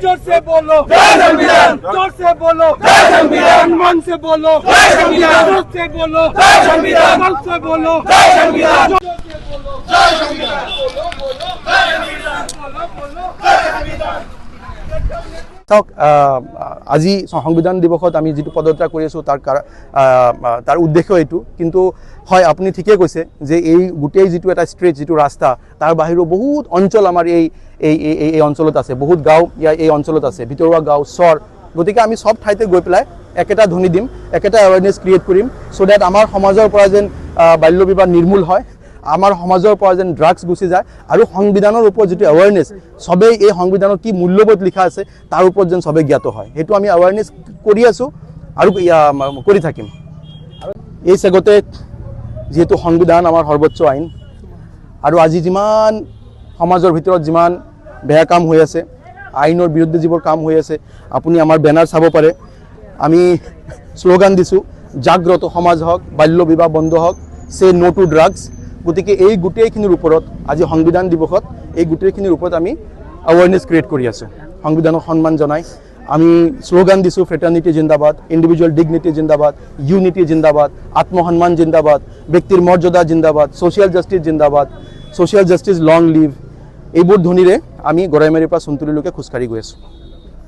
जोर से बोलो जय संविधान, जोर से बोलो जय संविधान, मन से बोलो जय संविधान, जोर से बोलो जय संविधान, मन से बोलो जय संविधान, जोर से बोलो जय संविधान, बोलो बोलो जय संविधान, बोलो बोलो जय संविधान। আজি সংবিধান দিৱসত আমি যেটো পদযাত্ৰা কৰি আছো তাৰ উদ্দেশ্য এইটো, কিন্তু হয় আপুনি ঠিকই কৈছে যে এই গোটেই যেটো এটা ষ্ট্ৰেচ যেটো ৰাস্তা তাৰ বাহিৰেও বহুত অঞ্চল আমাৰ এই অঞ্চলত আছে, বহুত গাঁও এই অঞ্চলত আছে, ভিতৰুৱা গাঁও চৰ। গতিকে আমি সব ঠাইতে গৈ পেলাই একেটা ধ্বনি দিম, একেটা এৱাৰনেছ ক্ৰিয়েট কৰিম, চ' ডেট আমাৰ সমাজৰ পৰা যেন বাল্য বিবাহ নিৰ্মূল হয়, আমাৰ সমাজৰ পৰা যেন ড্ৰাগছ গুচি যায়, আৰু সংবিধানৰ ওপৰত যেটো এৱাৰনেছ সবেই এই সংবিধানত কি মূল্যবোধ লিখা আছে তাৰ ওপৰত যেন সবে জ্ঞাত হয়, সেইটো আমি এৱাৰনেছ কৰি আছো আৰু কৰি থাকিম। এই চেগতে যেহেতু সংবিধান আমাৰ সৰ্বোচ্চ আইন, আৰু আজি যিমান সমাজৰ ভিতৰত যিমান বেয়া কাম হৈ আছে, আইনৰ বিৰুদ্ধে যিবোৰ কাম হৈ আছে, আপুনি আমাৰ বেনাৰ চাব পাৰে, আমি শ্লোগান দিছোঁ জাগ্ৰত সমাজ হওক, বাল্য বিবাহ বন্ধ হওক, সে নো টু ড্ৰাগছ। গতিকে এই গোটেইখিনিৰ ওপৰত আজি সংবিধান দিৱসত এই গোটেইখিনিৰ ওপৰত আমি এৱাৰনেছ ক্ৰিয়েট কৰি আছোঁ। সংবিধানক সন্মান জনাই আমি শ্লোগান দিছোঁ ফ্ৰেটাৰ্নিটি জিন্দাবাদ, ইণ্ডিভিজুৱেল ডিগনিটি জিন্দাবাদ, ইউনিটি জিন্দাবাদ, আত্মসন্মান জিন্দাবাদ, ব্যক্তিৰ মৰ্যাদা জিন্দাবাদ, ছ'চিয়েল জাষ্টিছ জিন্দাবাদ, ছ'চিয়েল জাষ্টিছ লং লিভ। এইবোৰ ধ্বনিৰে আমি গড়াইমাৰীৰ পৰা চুনতুলিলৈকে খোজকাঢ়ি গৈ আছোঁ।